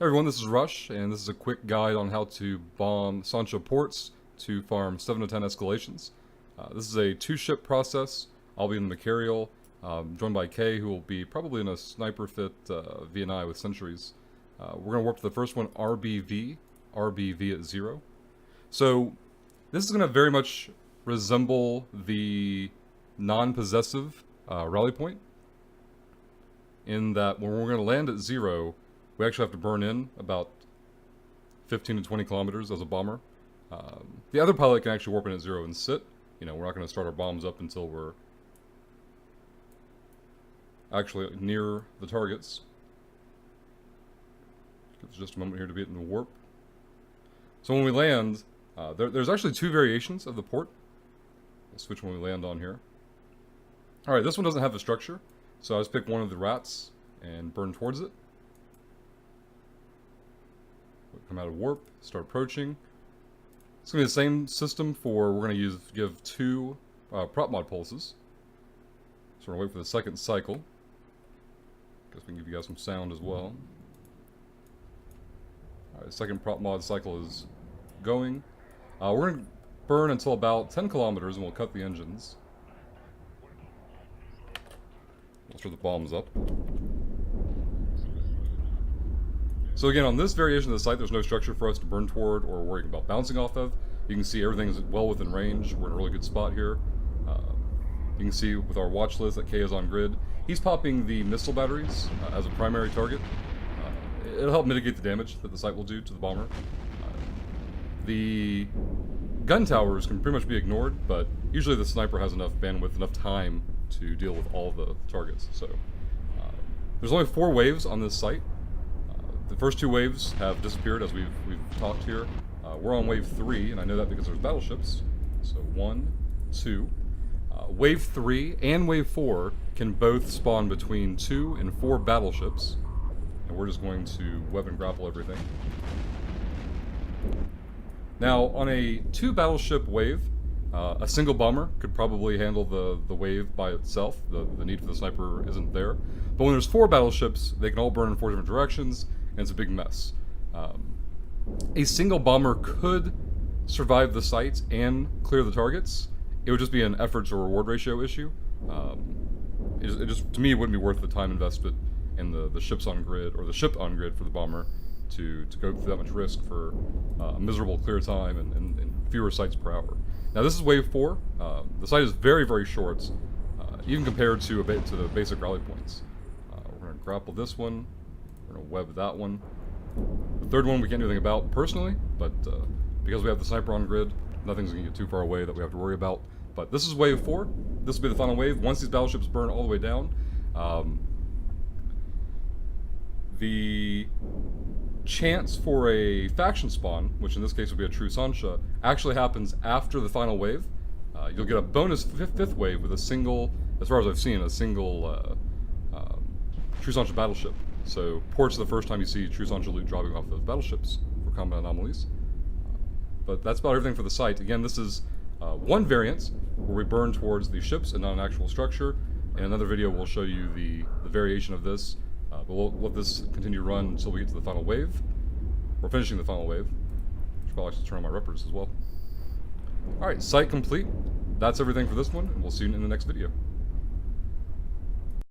Hey everyone, this is Rush, and this is a quick guide on how to bomb Sansha Ports to farm 7 to 10 escalations. This is a 2-ship process. I'll be in the Macarial, joined by Kay, who will be probably in a sniper fit VNI with sentries. We're going to warp to the first one, RBV at 0. So this is going to very much resemble the non-possessive rally point, in that when we're going to land at 0, we actually have to burn in about 15 to 20 kilometers as a bomber. The other pilot can actually warp in at 0 and sit. You know, we're not going to start our bombs up until we're actually near the targets. Give us just a moment here to be in the warp. So when we land, there's actually 2 variations of the port. We'll switch when we land on here. Alright, this one doesn't have a structure, so I just pick one of the rats and burn towards it. Come out of warp, start approaching. It's going to be the same system for, we're going to give 2 prop mod pulses. So we're going to wait for the second cycle. Guess we can give you guys some sound as well. Alright, the second prop mod cycle is going. We're going to burn until about 10 kilometers and we'll cut the engines. We'll throw the bombs up. So again, on this variation of the site, there's no structure for us to burn toward or worrying about bouncing off of. You can see everything is well within range. We're in a really good spot here. You can see with our watch list that K is on grid. He's popping the missile batteries as a primary target. It'll help mitigate the damage that the site will do to the bomber. The gun towers can pretty much be ignored, but usually the sniper has enough bandwidth, enough time to deal with all the targets. So there's only 4 waves on this site. The first 2 waves have disappeared as we've talked here. We're on wave 3, and I know that because there's battleships. So 1, 2. Wave 3 and wave 4 can both spawn between 2 and 4 battleships. And we're just going to weapon grapple everything. Now, on a 2 battleship wave, a single bomber could probably handle the wave by itself. The need for the sniper isn't there. But when there's 4 battleships, they can all burn in 4 different directions, and it's a big mess. A single bomber could survive the sites and clear the targets. It would just be an effort to reward ratio issue. It just, to me, it wouldn't be worth the time invested in the ships on grid, or the ship on grid for the bomber to go through that much risk for a miserable clear time and fewer sites per hour. Now this is wave 4. The site is very, very short, even compared to the basic rally points. We're going to grapple this one. We're going to web that one. The third one we can't do anything about personally, but because we have the sniper on grid, nothing's going to get too far away that we have to worry about. But this is wave 4. This will be the final wave. Once these battleships burn all the way down, the chance for a faction spawn, which in this case would be a true Sansha, actually happens after the final wave. You'll get a bonus 5th wave with a single, as far as I've seen, a single true Sansha battleship. So ports are the first time you see true Sansha loot dropping off those battleships for combat anomalies. But that's about everything for the site. Again, this is one variant where we burn towards the ships and not an actual structure. In another video, we'll show you the variation of this. But we'll let this continue to run until we get to the final wave. We're finishing the final wave. Should probably actually turn on my reppers as well. Alright, site complete. That's everything for this one, and we'll see you in the next video.